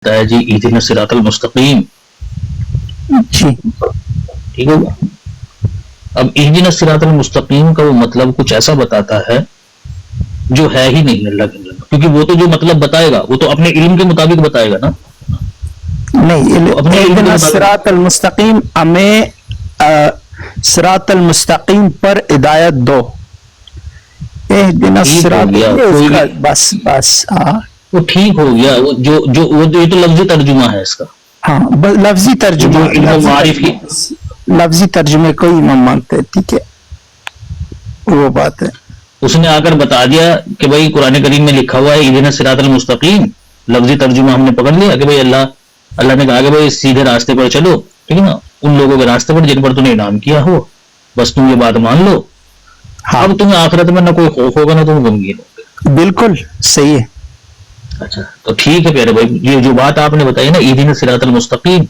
ہے جی اہدنا الصراط المستقیم. جی ٹھیک ہوگا. اب اہدنا الصراط المستقیم کا وہ مطلب کچھ ایسا بتاتا ہے جو ہے ہی نہیں اللہ کے علم میں، کیونکہ وہ تو جو مطلب بتائے گا وہ تو اپنے علم کے مطابق بتائے گا نا. نہیں، تو اپنے علم کے اہدنا مطابق الصراط المستقیم، ہمیں صراط المستقیم پر ہدایت دو. اہدنا ٹھیک ہو الصراط، گیا یہ اس کوئی کا بھی، بس ہاں وہ ٹھیک ہو گیا. وہ یہ تو لفظی ترجمہ ہے اس کا. ہاں، بس لفظی ترجمہ، جو علم و معارف کی لفظی ترجمے کو امام مانتے ہیں. ٹھیک ہے، وہ بات ہے. اس نے آ کر بتا دیا کہ بھائی قرآن کریم میں لکھا ہوا ہے اہدنا الصراط المستقیم، لفظی ترجمہ ہم نے پکڑ لیا کہ بھائی اللہ نے کہا کہ بھائی سیدھے راستے پر چلو، ٹھیک ہے نا، ان لوگوں کے راستے پر جن پر تم نے انعام کیا ہو، بس تم یہ بات مان لو. ہاں اب تمہیں آخرت میں نہ کوئی خوف ہوگا نہ تم غمگین ہوگے. بالکل صحیح ہے. اچھا تو ٹھیک ہے پیارے بھائی، یہ جو بات آپ نے بتائی نا اہدنا الصراط المستقیم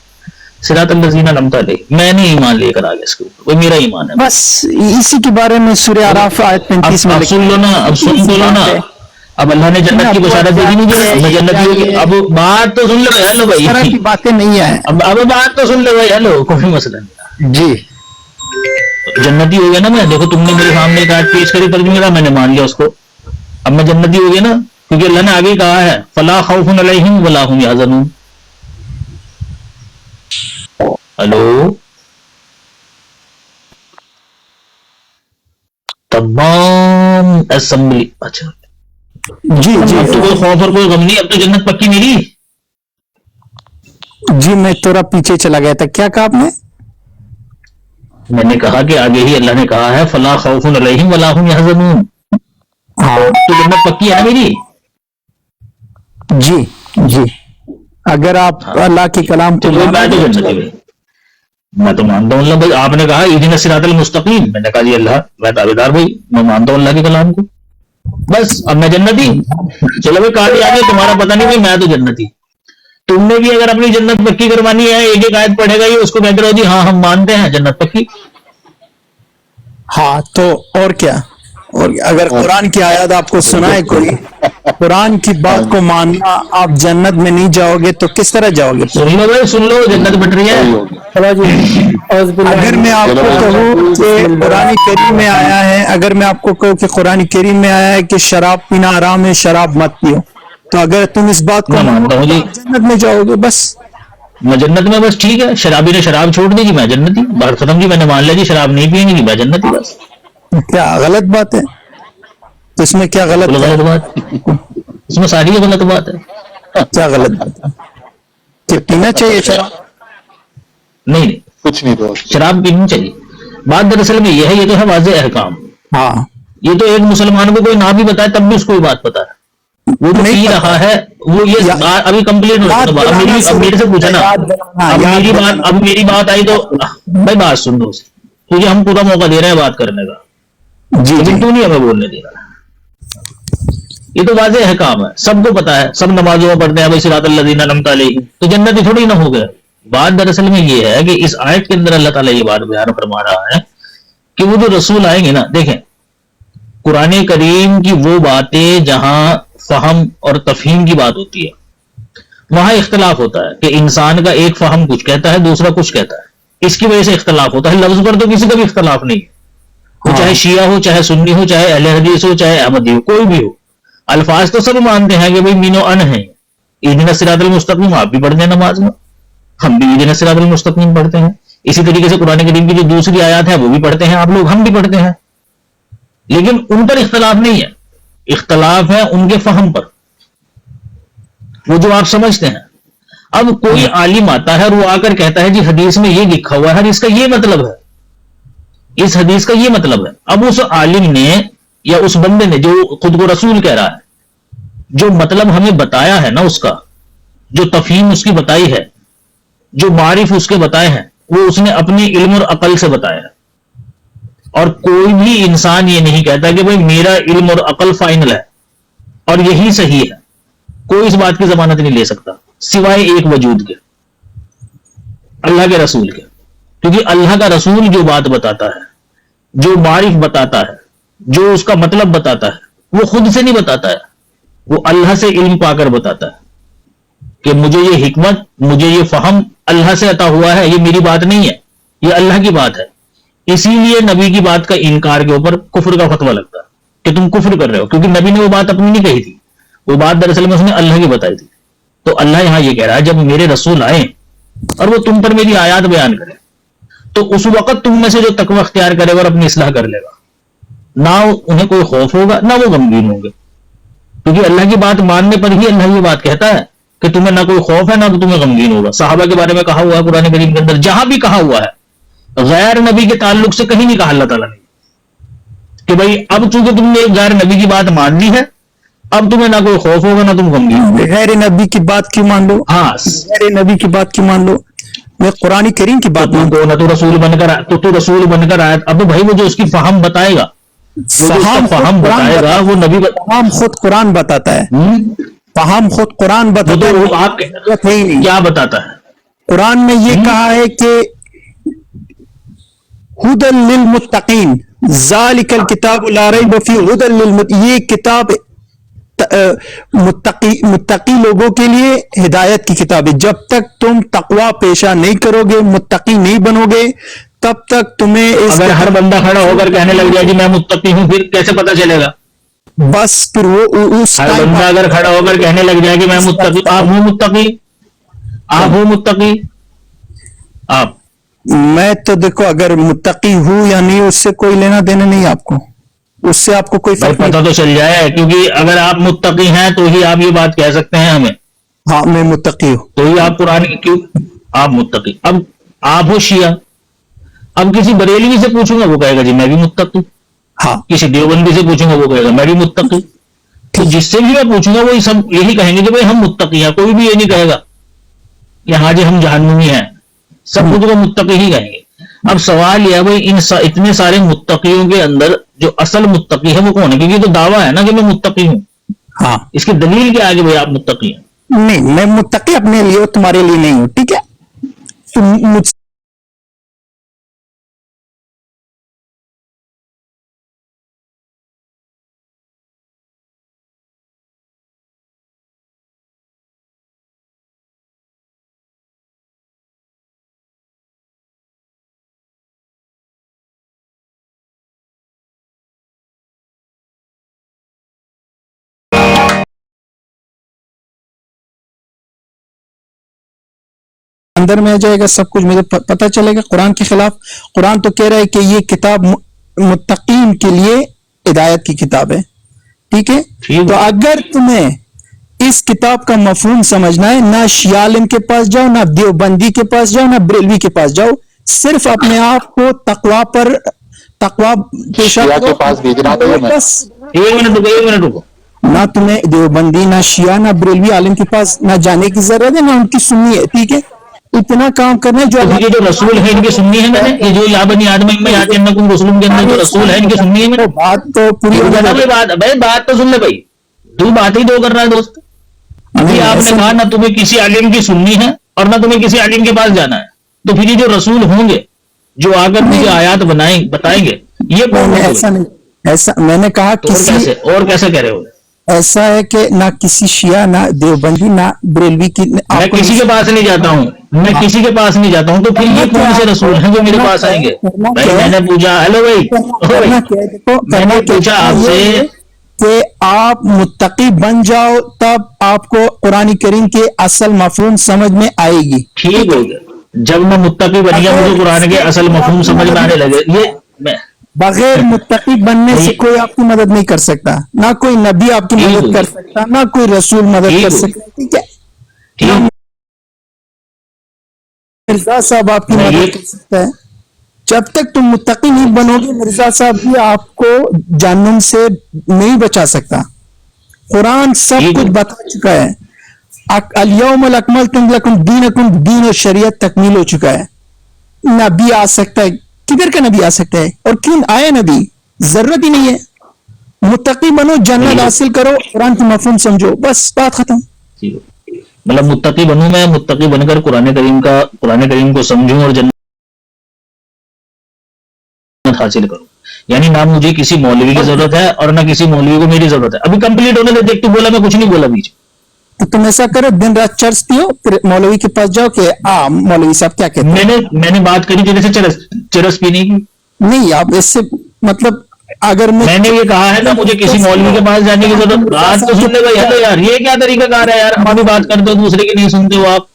صراط الذین انعمت علیہم، میں نے ایمان لے کر آگے اس کے اوپر، وہ میرا ایمان ہے. بس اسی کے بارے میں سورہ اعراف آیت 35 میں اب سن لو نا، اب سن تو لو نا. اب اللہ نے جنت کی بشارت دے دی نہیں جو اب میں جنتی ہوگی. اب بات تو سن لو بھائی، ہلو اس طرح بھائی، کی باتیں نہیں ہیں. اب بات تو سن لو بھائی، ہلو، کوئی مسئلہ نہیں. جی جنتی ہو گیا نا میں، دیکھو تم نے میرے سامنے ایک آیت پیش کری ترجمے کا، میں نے مان لیا اس کو، اب میں جنتی ہو گیا نا، کیونکہ اللہ نے آگے کہا ہے فلا خوف علیہم ولا هم یحزنون. ہلو، تمام اسمبلی. اچھا جی جی اب تو کوئی خوف اور کوئی غم نہیں، اب تو جنت پکی میری. جی، میں تھوڑا پیچھے چلا گیا تھا، کیا کہا آپ نے؟ میں نے کہا کہ آگے ہی اللہ نے کہا ہے فلا خوف علیہم ولا هم یحزنون، ہاں تو جنت پکی ہے نا میری. جی جی، اگر آپ اللہ کے کلام کو چلو میں تو مانو جنتی بھائی، میں تو مانتا ہوں اللہ بھائی. آپ نے کہا اہدنا الصراط المستقیم، میں نے کہا جی اللہ، میں تابعدار بھائی، میں مانتا ہوں اللہ کے کلام کو، بس اب میں جنتی. چلو بھائی کہا آگے تمہارا پتہ نہیں بھائی، میں تو جنتی. تم نے بھی اگر اپنی جنت پکی کروانی ہے، ایک ایک آیت پڑھے گا یہ، اس کو کہتے رہو جی ہاں ہم مانتے ہیں جنت پکی. ہاں تو اور کیا، اور اگر قرآن کی آیات آپ کو سنائے کوئی، قرآن کی بات کو ماننا، آپ جنت میں نہیں جاؤ گے تو کس طرح جاؤ گے؟ سن لو بھائی، سن لو، جنت بٹ رہی ہے. اگر میں آپ کو کہوں کہ قرآن کریم میں آیا ہے، اگر میں آپ کو کہوں کہ قرآن کریم میں آیا ہے کہ شراب پینا حرام ہے، شراب مت پیو، تو اگر تم اس بات کو میں مانتا ہوں جی، جنت میں جاؤ گے. بس میں جنت میں، بس ٹھیک ہے، شرابی نے شراب چھوڑ دی جی میں جنتی، بات ختم جی، میں نے مان لیا جی شراب نہیں پییں گے جی میں جنتی. بس کیا غلط بات ہے؟ تو اس میں کیا بالکل غلط ہے؟ غلط بات، اس میں ساری غلط بات ہے. کیا غلط بات ہے کہ پینا چاہیے شراب؟ نہیں نہیں، کچھ نہیں تو شراب پینی چاہیے. بات دراصل میں یہ ہے، یہ تو ہے واضح احکام. ہاں یہ تو ایک مسلمان کو کوئی نہ بھی بتائے تب بھی اس کو یہ بات پتا ہے. وہ جو نہیں پی پتا. رہا ہے وہ یہ ابھی کمپلیٹ یاد اب دلانا میرے سے پوچھا نا، یاد دلانا، یاد دلانا. اب میری بات آئی تو بھائی بات سن لو، تجھے ہم پورا موقع دے رہے ہیں بات کرنے کا، جی جی لیکن تو نہیں ہمیں بولنے دے رہا. یہ تو واضح احکام ہے، سب کو پتا ہے، سب نمازوں میں پڑھتے ہیں بھائی صراط الذین انعمت علیہم، تو جنتی تھوڑی نہ ہو گئے. بات دراصل میں یہ ہے کہ اس آیت کے اندر اللہ تعالیٰ یہ بات بیان فرما رہا ہے کہ وہ جو رسول آئیں گے نا، دیکھیں قرآن کریم کی وہ باتیں جہاں فہم اور تفہیم کی بات ہوتی ہے وہاں اختلاف ہوتا ہے کہ انسان کا ایک فہم کچھ کہتا ہے، دوسرا کچھ کہتا ہے، اس کی وجہ سے اختلاف ہوتا ہے. لفظ پر تو کسی کا بھی اختلاف نہیں ہے، وہ چاہے شیعہ ہو، چاہے سنی ہو، چاہے اہل حدیث ہو، چاہے احمدی ہو، کوئی بھی ہو. الفاظ تو سب مانتے ہیں کہ بھائی مین و ان ہے. اہدنا الصراط المستقیم آپ بھی پڑھتے ہیں نماز میں، ہم بھی اہدنا الصراط المستقیم پڑھتے ہیں. اسی طریقے سے قرآن کریم کی جو دوسری آیات ہیں وہ بھی پڑھتے ہیں آپ لوگ، ہم بھی پڑھتے ہیں. لیکن ان پر اختلاف نہیں ہے، اختلاف ہے ان کے فہم پر، وہ جو آپ سمجھتے ہیں. اب کوئی عالم آتا ہے اور وہ آ کر کہتا ہے جی حدیث میں یہ لکھا ہوا ہے، حدیث کا یہ مطلب ہے، اس حدیث کا یہ مطلب ہے. اب اس عالم نے یا اس بندے نے جو خود کو رسول کہہ رہا ہے، جو مطلب ہمیں بتایا ہے نا، اس کا جو تفہیم اس کی بتائی ہے، جو معارف اس کے بتائے ہیں، وہ اس نے اپنی علم اور عقل سے بتایا ہے. اور کوئی بھی انسان یہ نہیں کہتا کہ بھائی میرا علم اور عقل فائنل ہے اور یہی صحیح ہے. کوئی اس بات کی ضمانت نہیں لے سکتا سوائے ایک وجود کے، اللہ کے رسول کے. کیونکہ اللہ کا رسول جو بات بتاتا ہے، جو معرف بتاتا ہے، جو اس کا مطلب بتاتا ہے، وہ خود سے نہیں بتاتا ہے، وہ اللہ سے علم پا کر بتاتا ہے. کہ مجھے یہ حکمت، مجھے یہ فہم اللہ سے عطا ہوا ہے، یہ میری بات نہیں ہے، یہ اللہ کی بات ہے. اسی لیے نبی کی بات کا انکار کے اوپر کفر کا فتویٰ لگتا ہے کہ تم کفر کر رہے ہو، کیونکہ نبی نے وہ بات اپنی نہیں کہی تھی، وہ بات دراصل میں اس نے اللہ کی بتائی تھی. تو اللہ یہاں یہ کہہ رہا ہے جب میرے رسول آئیں اور وہ تم پر میری آیات بیان کریں تو اس وقت تم میں سے جو تقوی اختیار کرے گا اور اپنی اصلاح کر لے گا، نہ انہیں کوئی خوف ہوگا نہ وہ غمگین ہوں گے، کیونکہ اللہ کی بات ماننے پر ہی اللہ یہ بات کہتا ہے کہ تمہیں نہ کوئی خوف ہے نہ تمہیں غمگین ہوگا. صحابہ کے بارے میں کہا ہوا ہے قرآن کریم کے اندر، جہاں بھی کہا ہوا ہے، غیر نبی کے تعلق سے کہیں نہیں کہا اللہ تعالیٰ نے کہ بھائی اب چونکہ تم نے غیر نبی کی بات مان لی ہے اب تمہیں نہ کوئی خوف ہوگا نہ تم غمگین ہوگے. غیر نبی کی بات کیوں مان لو؟ ہاں، غیر نبی کی بات کیوں مان لو؟ میں قرآن کریم کی بات مان تو نہ تو رسول بن کر تو رسول بن کر آیا. اب بھائی وہ جو اس کی فہم بتائے گا، فہم بتائے گا وہ نبی فہم خود قرآن بتاتا ہے، فہم خود قرآن بتاتا ہے. آپ کیا بتاتا ہے؟ قرآن میں یہ کہا ہے کہ ہدی للمتقین ذالک الکتاب لا ریب فیہ ہدی للمتقین، یہ کتاب متقی لوگوں کے لیے ہدایت کی کتاب ہے. جب تک تم تقوی پیشہ نہیں کرو گے، متقی نہیں بنو گے، تب تک تمہیں اگر ہر بندہ کھڑا ہو کر کہنے لگ جائے کہ میں متقی ہوں، پھر کیسے پتا چلے گا؟ بس پھر وہ اس ہر بندہ اگر کھڑا ہو کر کہنے لگ جائے کہ میں متقی، آپ ہوں متقی، آپ ہوں متقی، آپ میں تو دیکھو اگر متقی ہوں یا نہیں اس سے کوئی لینا دینا نہیں، آپ کو اس سے آپ کو کوئی فرق پتہ تو چل جائے، کیونکہ اگر آپ متقی ہیں تو ہی آپ یہ بات کہہ سکتے ہیں ہمیں. ہاں میں متقی ہوں تو ہی آپ قرآن کی کیوں آپ متقی. اب آپ ہو شیعہ، اب کسی بریلوی سے پوچھوں گا وہ کہے گا جی میں بھی متقی، ہاں کسی دیوبندی سے پوچھوں گا وہ کہے گا میں بھی متقی. تو جس سے بھی میں پوچھوں گا وہ سب یہی کہیں گے کہ بھائی ہم متقی ہیں، کوئی بھی یہ نہیں کہے گا کہ ہاں جی ہم جہنمی ہیں، سب کچھ کو متقی ہی کہیں گے. اب سوال یہ ہے بھائی اتنے سارے متقیوں کے اندر جو اصل متقی ہے وہ کون ہے؟ کیونکہ یہ تو دعویٰ ہے نا کہ میں متقی ہوں. ہاں اس کی دلیل کیا ہے کہ بھائی آپ متقی ہیں؟ نہیں میں متقی اپنے لیے تمہارے لیے نہیں ہوں، ٹھیک ہے؟ تم مجھ اندر میں آ جائے گا، سب کچھ مجھے پتہ چلے گا قرآن کے خلاف. قرآن تو کہہ رہا ہے کہ یہ کتاب متقین کے لیے ہدایت کی کتاب ہے، ٹھیک ہے؟ تو اگر تمہیں اس کتاب کا مفہوم سمجھنا ہے، نہ شیعہ عالم کے پاس جاؤ، نہ دیوبندی کے پاس جاؤ، نہ بریلوی کے پاس جاؤ، صرف اپنے آپ کو تقوی پر تقوی پیشہ کرو. بس ایک منٹ رکو. نہ تمہیں دیوبندی، نہ شیعہ، نہ بریلوی عالم کے پاس نہ جانے کی ضرورت ہے، نہ ان کی سننی ہے، ٹھیک ہے؟ اتنا کام کرنا ہے جو یہ جو رسول ہے ان کی سننی ہے میں نے، یہ جو یا بنی آدم میں یات انکم رسول کے اندر جو رسول ہے ان کی سننی ہے میں نے. بات تو پوری ہو جائے. بات تو سن لے بھائی، تو بات ہی دو کر رہا ہے دوست. ابھی آپ نے کہا نہ تمہیں کسی عالم کی سننی ہے اور نہ تمہیں کسی عالم کے پاس جانا ہے، تو پھر یہ جو رسول ہوں گے جو آ کر مجھے آیات بتائیں گے یہ کون ہے؟ ایسا نہیں، ایسا میں نے کہا کسی اور کیسے کہہ رہے ہو؟ ایسا ہے کہ نہ کسی شیعہ، نہ دیوبندی، نہ بریلوی کی میں کسی کے پاس نہیں جاتا ہوں، میں کسی کے پاس نہیں جاتا ہوں. تو پھر یہ کون سے رسول ہیں جو میرے پاس آئیں گے؟ بھائی میں نے پوچھا، ہیلو بھائی میں نے پوچھا آپ سے کہ آپ متقی بن جاؤ تب آپ کو قرآن کریم کے اصل مفہوم سمجھ میں آئے گی. ٹھیک ہو گیا، جب میں متقی بن گیا مجھے قرآن کے اصل مفہوم سمجھ میں آنے لگے. یہ بغیر متقی بننے سے کوئی آپ کی مدد نہیں کر سکتا، نہ کوئی نبی آپ کی مدد کر سکتا، نہ کوئی رسول مدد کر سکتا، ٹھیک ہے؟ مرزا صاحب آپ کی مدد کر سکتا ہے. جب تک تم متقی نہیں بنو گے مرزا صاحب بھی آپ کو جہنم سے نہیں بچا سکتا. قرآن سب کچھ بتا چکا ہے. الیوم اکملت لکم دینکم، دین و شریعت تکمیل ہو چکا ہے. نبی آ سکتا ہے، کدھر کا نبی آ سکتا ہے اور کیوں آیا نبی؟ ضرورت ہی نہیں ہے. متقی بنو، جنت حاصل کرو، قرآن کی مفہوم سمجھو، بس بات ختم. مطلب متقی بنوں، میں متقی بن کر قرآن کریم کو سمجھوں اور جنت حاصل کروں. یعنی نہ مجھے کسی مولوی کی ضرورت ہے اور نہ کسی مولوی کو میری ضرورت ہے. ابھی کمپلیٹ ہونے دے، دیکھ تو بولا، میں کچھ نہیں بولا بیچ. तुम ऐसा करो, दिन रात चर्च पियो, फिर मौलवी के पास जाओ कि मौलवी साहब क्या कहते हैं। मैंने बात करी तेरे से चरस पीने की? नहीं, आप इससे मतलब अगर मैंने ये कहा है ना मुझे किसी मौलवी के पास जाने की जरूरत, बात तो सुन ले भाई। हेलो यार, ये क्या तरीका कार है यार, हम भी बात करते हो दूसरे की नहीं सुनते हो आप।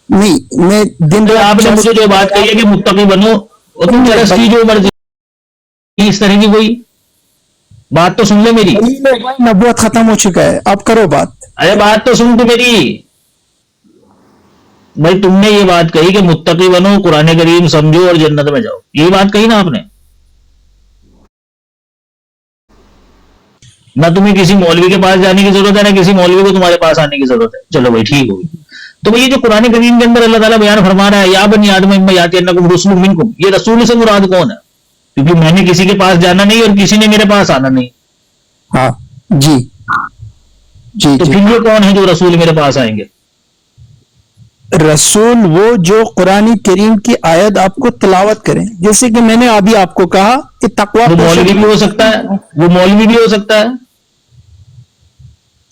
नहीं, मैं दिन तो रात आपने चर्च- मुझे जो बात कही है कि मुत्तकी बनो, और तुम चरस की जो मर्जी, इस तरह की कोई बात तो सुन ले मेरी। नबूवत खत्म हो चुका है, अब करो बात। अरे बात तो सुन तू मेरी भाई। तुमने ये बात कही कि मुत्तकी बनो, कुरान करीम समझो और जन्नत में जाओ, ये बात कही ना आपने। ना तुम्हें किसी मौलवी के पास जाने की जरूरत है, ना किसी मौलवी को तुम्हारे पास आने की जरूरत है। चलो भाई ठीक होगी। तो भाई ये जो कुरान करीम के अंदर अल्लाह ताला बयान फरमा रहा है, या बनी आदम इम्मा याति अन्नकुम रसूलुम मिनकुम, ये रसूल से मुराद कौन है? क्योंकि मैंने किसी के पास जाना नहीं और किसी ने मेरे पास आना नहीं। हाँ जी जी तो जी। फिर ये कौन है जो रसूल मेरे पास आएंगे? रसूल वो जो कुरान करीम की आयत आपको तिलावत करें, जैसे कि मैंने अभी आपको कहा कि तकवा वो मौलवी भी हो सकता है, वो मौलवी भी हो सकता है।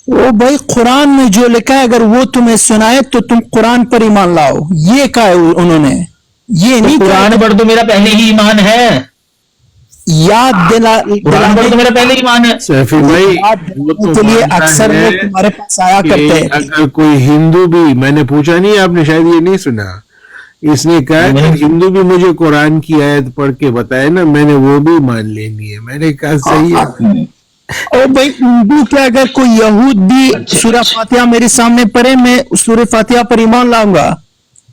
वो भाई कुरान में जो लिखा है अगर वो तुम्हें सुनाए तो तुम कुरान पर ईमान लाओ, ये कहा है उन्होंने, ये तो नहीं कहा कुरान पर तो मेरा पहले ही ईमान है। याद कुरान पर तो मेरा पहले ही ईमान है। सैफी भाई, वो तो के लिए मानता अक्सर है लोग तुम्हारे पास आया कि करते हैं। अगर कोई हिंदू भी, मैंने पूछा नहीं, आपने शायद ये नहीं सुना, इसने कहा कि हिंदू भी मुझे कुरान की आयत पढ़ के बताए ना, मैंने वो भी मान लेनी है। मैंने कहा सही है। और भाई हिंदू क्या, अगर कोई यहूद भी सूरह फातिहा मेरे सामने पढ़े, मैं सूरह फातिहा पर ईमान लाऊंगा,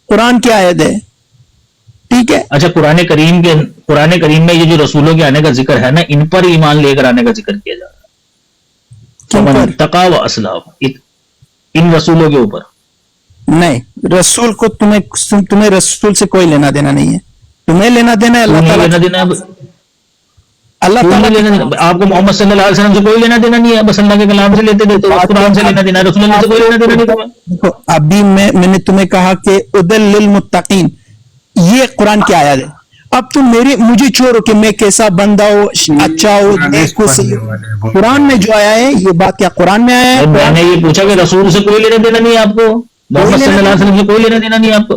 कुरान की आयत है, ठीक है। अच्छा, कुरान करीम में ये जो रसूलों के आने का जिक्र है ना, इन पर ईमान लेकर आने का जिक्र किया जा किन रहा है। पर? तका व असलाफ, इन रसूलों के ऊपर। नहीं, रसूल को तुम्हें रसूल से कोई लेना देना नहीं है, तुम्हें लेना देना है क्यों अल्लाह नहीं ताला। लेना देना है? अल्लाह क्यों ताला नहीं लेना देना? आपको मोहम्मद सल्लल्लाहु अलैहि वसल्लम से कोई लेना देना नहीं है, बस अल्लाह के कलाम से लेते देते हो। कुरान से लेना देना है, रसूल से कोई लेना देना नहीं तुम्हें। देखो, अभी मैंने तुम्हें कहा कि उदल लिल मुत्तकीन, ये कुरान की आयत है। अब तुम मुझे छोड़ो कि मैं कैसा बंदा हो, अच्छा हो, देखो सही हो। कुरान में जो आया है ये बात क्या कुरान में आया है? मैंने ये पूछा कि रसूल से कोई लेना देना नहीं है आपको, मोहम्मद सल्लल्लाहु अलैहि वसल्लम से कोई लेना देना नहीं है आपको।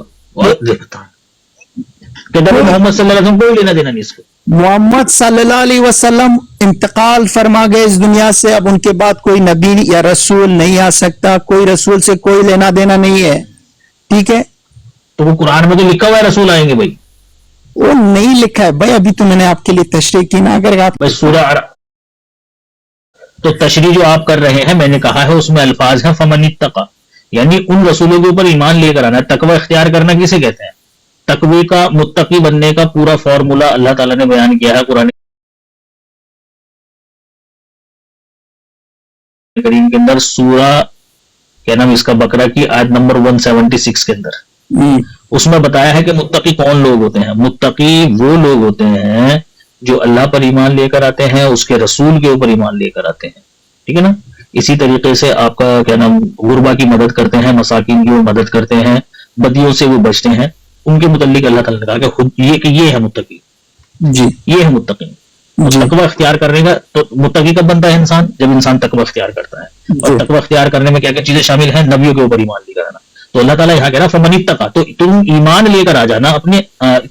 कहते हैं मोहम्मद सल्लल्लाहु अलैहि वसल्लम कोई लेना देना नहीं इसको। मोहम्मद सल्लल्लाहु अलैहि वसल्लम इंतकाल फरमा गए इस दुनिया से, अब उनके बाद कोई नबी या रसूल नहीं आ सकता, कोई रसूल से कोई लेना देना नहीं है, ठीक है। तो वो कुरान में तो लिखा हुआ है रसूल आएंगे भाई। वो नहीं लिखा है भाई, अभी तो मैंने आपके लिए तशरीह की ना। अगर आप भाई तो तशरीह जो आप कर रहे हैं, मैंने कहा है उसमें अल्फाज है फमन इत्तका, यानी उन रसूलों के ऊपर ईमान लेकर आना। तकवा इख्तियार करना किसे कहते हैं? तकवे का, मुत्तकी बनने का पूरा फॉर्मूला अल्लाह ताला ने बयान किया है कुरान करीम के अंदर, सूरा क्या नाम इसका, बकरा की आयत नंबर 176 के अंदर। उसमें बताया है कि मुत्तकी कौन लोग होते हैं। मुत्तकी वो लोग होते हैं जो अल्लाह पर ईमान लेकर आते हैं, उसके रसूल के ऊपर ईमान लेकर आते हैं, ठीक है ना। इसी तरीके से आपका क्या नाम, गुरबा की मदद करते हैं, मसाकिन की मदद करते हैं, बदियों से वो बचते हैं। उनके मुतल्लिक अल्लाह ताला ने कहा कि खुद ये है मुत्तकी, जी ये है मुत्तकी। जी तकवा इख्तियार करने का, तो मुत्तकी कब बनता है इंसान? जब इंसान तकवा इख्तियार करता है। और तकवा इख्तियार करने में क्या क्या चीजें शामिल हैं? नबियों के ऊपर ईमान लेकर आना। तो अल्लाह ताला यहाँ कह रहा फमन इत्तका, तो तुम ईमान लेकर आ जाना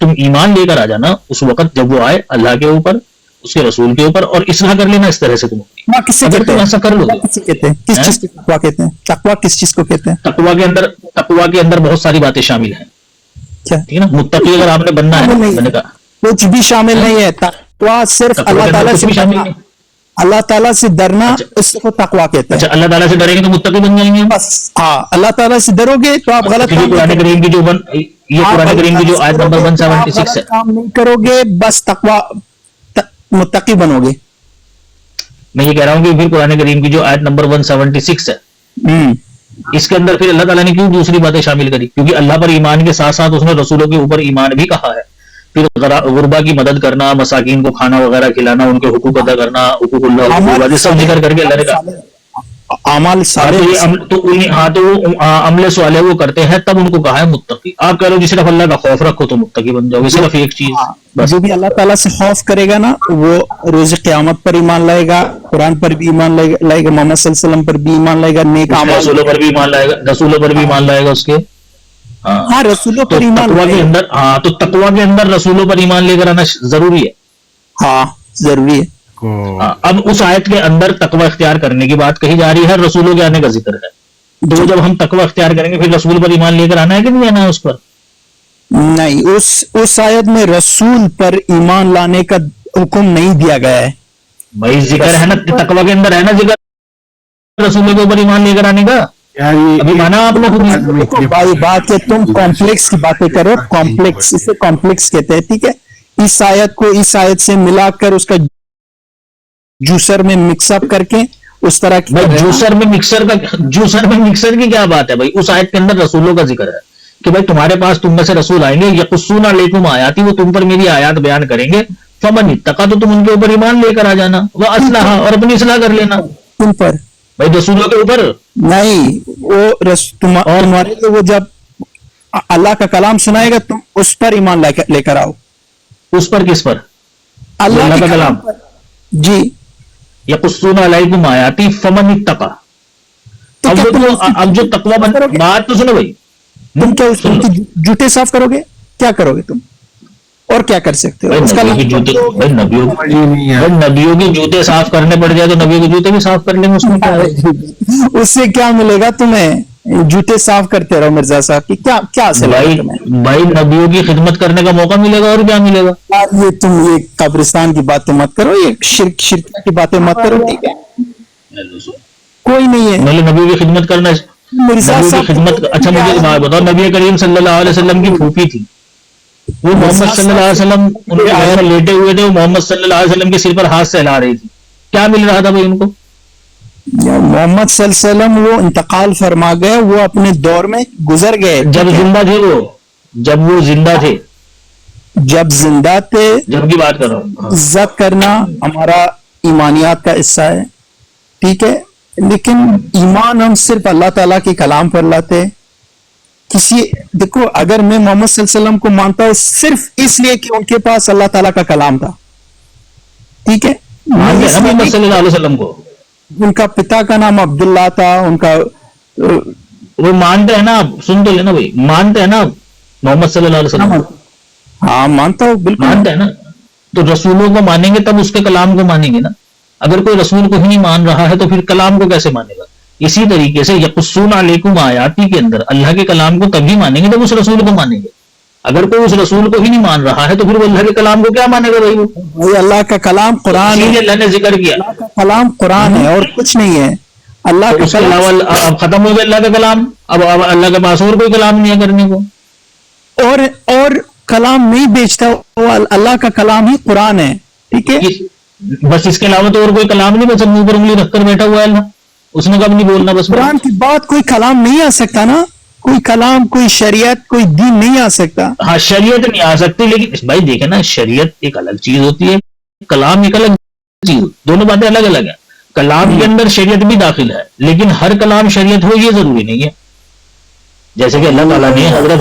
तुम ईमान लेकर आ जाना उस वक्त जब वो आए अल्लाह के ऊपर, उसके रसूल के ऊपर, और इस्लाह कर लेना इस तरह से। तुम किससे अगर कहते तुम हैं? ऐसा कर लोगे, किससे कहते हैं? किस चीज को तकवा कहते हैं? तकवा किस चीज को कहते हैं? तकवा के अंदर बहुत सारी बातें शामिल हैं, क्या ठीक है ना। मुत्तकी अगर आपने बनना है, नहीं, मैंने कहा कुछ भी शामिल नहीं है। तकवा सिर्फ तकवा अल्लाह के अंदर ताला कुछ से भी शामिल डरना, नहीं। अल्लाह ताला से डरना, अच्छा। इसको तकवा कहते अच्छा, हैं। अल्लाह ताला से डरेंगे तो मुत्तकी बन जाएंगे हम। बस हाँ, अल्लाह ताला से डरोगे तो आप गलत ये काम कुरान नहीं करीम की जो ये आप कुरान करीम की जो अल्लाह आयत से नंबर डरोगे तो आप 176 है। गलत काम नहीं करोगे, बस मुत्तकी बनोगे। मैं ये कह रहा हूं कि फिर कुरान करीम की जो आयत नंबर 176 है, इसके अंदर फिर अल्लाह ताला ने क्यों दूसरी बातें शामिल करी? क्योंकि अल्लाह पर ईमान के साथ साथ उसने रसूलों के ऊपर ईमान भी कहा है। फिर गुरबा की मदद करना, मसाकिन को खाना वगैरह खिलाना, उनके हुकूक अदा करना, हुकूकुल्लाह सब जिक्र करके अल्लाह ने कहा। अमाल सारे तो वो अमले स्वाले वो करते हैं, तब उनको कहा है मुत्तकी। आप कह रहे हो कि सिर्फ अल्लाह का खौफ रखो तो मुत्तकी बन जाओगे, सिर्फ एक चीज। जो भी अल्लाह ताला से खौफ करेगा ना, वो रोज क़यामत पर ईमान लाएगा, कुरान पर भी ईमान लाएगा, मोहम्मद सल्लल्लाहु अलैहि वसल्लम पर भी ईमान लाएगा, नेक अमाल, रसूलों पर भी ईमान लाएगा, रसूलों पर भी ईमान लाएगा उसके। हाँ रसूलों तो पर ईमान तकवा के लाएगा। अंदर, तो तकवा के अंदर रसूलों पर ईमान लेकर आना जरूरी है। हाँ जरूरी है। अब उस आयत के अंदर तकवा इख्तियार करने की बात कही जा रही है, रसूलों के आने का जिक्र है। तो जब हम तकवा इख्तियार करेंगे फिर रसूल पर ईमान लेकर आना है कि नहीं आना है उस पर? नहीं, उस आयत में रसूल पर ईमान लाने का हुक्म नहीं दिया गया है। भाई जिक्र है ना, तकवा के अंदर है ना जिक्र रसूलों के ऊपर ईमान लेकर आने का। यार ये अभी माना आप लोग देखो भाई, बात है तुम कॉम्प्लेक्स की बातें करो, कॉम्प्लेक्स, इसे कॉम्प्लेक्स कहते हैं, ठीक है। इस आयत को इस आयत से मिलाकर उसका जूसर में मिक्सअप करके उस तरह की, भाई जूसर में मिक्सर की क्या बात है भाई? उस आयत के अंदर रसूलों का जिक्र है कि भाई तुम्हारे पास तुम में से रसूल आएंगे, यकुस्सून अलैकुम आयाती, वो तुम पर मेरी आयत बयान करेंगे, फमन इत्तका, तो तुम उनके ऊपर ईमान लेकर आ जाना, वह असलहा, और अपनी इसलाह कर लेना। तुम पर भाई रसूलों के ऊपर नहीं, वो तुम्हारे लिए वो जब अल्लाह का कलाम सुनाएगा तुम उस पर ईमान लेकर आओ। उस पर किस पर? अल्लाह का के कलाम पर। जी, यकुस्सून अलैकुम आयाती फमन इत्तका। तो अब क्या वो तुम तो उसकी अब जो तकवा करोगे? बात तो सुनो भाई, तुम क्या सुनो। उसकी जूते साफ करोगे? क्या करोगे तुम? और क्या कर सकते हो? भाई उसका नबियों के जूते, भाई नबियों के जूते साफ करने पड़ जाए तो नबियों के जूते भी साफ कर लेंगे, उसमें क्या है? उससे क्या मिलेगा तुम्हें? जूते साफ करते रहो मिर्जा साहब की, क्या क्या हासिल है तुम्हें? भाई नबियों की खिदमत करने का मौका मिलेगा, और क्या मिलेगा? यार ये कब्रिस्तान की बातें मत करो, ये शिरक की बातें मत करो, ठीक है? कोई नहीं है मतलब नबियों की खिदमत करना, मिर्जा नबियों की साहब। खिदमत। अच्छा मुझे एक बात बताओ, नबी करीम सल्लल्लाहु अलैहि वसल्लम की फूफी थी, वो मोहम्मद सल्लल्लाहु अलैहि वसल्लम उनके घर में लेटे हुए थे, वो मोहम्मद सल्लल्लाहु अलैहि वसल्लम के सिर पर हाथ से हिला रही थी, क्या मिल रहा था भाई उनको? या मोहम्मद सल्लल्लाहु अलैहि वसल्लम वो इंतकाल फरमा गए, वो अपने दौर में गुजर गए। जब जिंदा थे जब वो जिंदा थे, जब जिंदा थे, जब की बात कर रहा हूँ। इज्जत करना हमारा ईमानियात का हिस्सा है, ठीक है। लेकिन ईमान हम सिर्फ अल्लाह ताला के कलाम पर लाते हैं। देखो, अगर मैं मोहम्मद सल्लल्लाहु अलैहि वसल्लम को मानता हूँ सिर्फ इसलिए कि उनके पास अल्लाह ताला का कलाम था, ठीक है। मानते हैं ना मोहम्मद सल्लल्लाहु अलैहि वसल्लम को? उनका पिता का नाम अब्दुल्ला था, उनका वो मानते हैं ना आप? सुन तो लेना भाई, मानते हैं ना आप मोहम्मद सल्लल्लाहु अलैहि वसल्लम? हाँ मानता हूँ, बिल्कुल मानते हैं ना? तो रसूलों को मानेंगे तब उसके कलाम को मानेंगे ना। अगर कोई रसूल को ही नहीं मान रहा है तो फिर कलाम को कैसे मानेगा? इसी तरीके से यकुस्सून अलैकुम आयाती के अंदर अल्लाह के कलाम को तभी मानेंगे जब उस रसूल को मानेंगे। अगर कोई उस रसूल को ही नहीं मान रहा है तो फिर वो अल्लाह के कलाम को क्या मानेगा भाई? वो अल्लाह का कलाम कुरान है, इसीलिए अल्लाह ने जिक्र किया, अल्लाह का कलाम कुरान है और कुछ नहीं है। अल्लाह तो का उसके कलाम अलावा अब खत्म हो गया अल्लाह का कलाम, अब अल्लाह के पास और कोई कलाम नहीं है करने को। और कलाम नहीं बेचता, वो अल्लाह का कलाम ही कुरान है, ठीक है। बस इसके अलावा तो और कोई कलाम नहीं, बस मुंह पर उंगली रखकर बैठा हुआ है अल्लाह, उसने कब नहीं बोलना। बस कुरान की बात कोई कलाम नहीं आ सकता ना, कोई कलाम, कोई शरीयत, कोई दीन नहीं आ सकता। हाँ शरीयत नहीं आ सकती, लेकिन भाई देखे ना, शरीयत एक अलग चीज होती है, कलाम एक अलग चीज, दोनों बातें अलग अलग है। कलाम के अंदर शरीयत भी दाखिल है, लेकिन हर कलाम शरीयत हो ये जरूरी नहीं है। जैसे कि अल्लाह ताला ने हजरत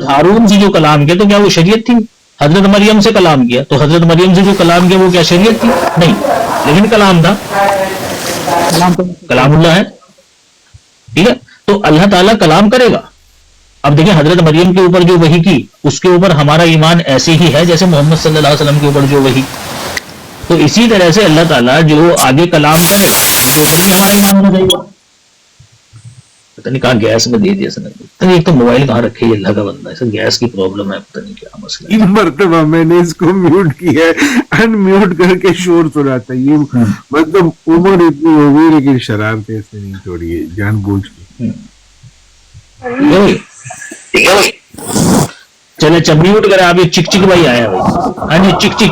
हारून से जो कलाम किया तो क्या वो शरीयत थी? हजरत मरियम से कलाम किया तो हजरत मरियम से जो कलाम किया वो क्या शरीयत थी? नहीं, लेकिन कलाम था, कलामुल्लाह है, ठीक है। तो अल्लाह ताला कलाम करेगा। अब देखिए हजरत मरियम के ऊपर जो वही की, उसके ऊपर हमारा ईमान ऐसे ही है जैसे मोहम्मद सल्लल्लाहु अलैहि वसल्लम के ऊपर जो वही। तो इसी तरह से अल्लाह ताला जो आगे कलाम करे उसके ऊपर भी हमारा ईमान होना चाहिए। पता नहीं कहाँ गैस में दे दिया इसने, पता नहीं, एक तो मोबाइल कहाँ रखे ये अल्लाह का बंदा, ऐसा गैस की प्रॉब्लम है, पता नहीं क्या मसला है। 3 मरतबा मैंने इसको म्यूट किया है, अनम्यूट करके शोर सुनाता है ये। मतलब उम्र इतनी हो गई लेकिन शरारतें इसने नहीं छोड़ी है, जानबूझ के। चले चल म्यूट करें, आप ये चिक चिक भाई आया भाई, हाँ जी चिक चिक।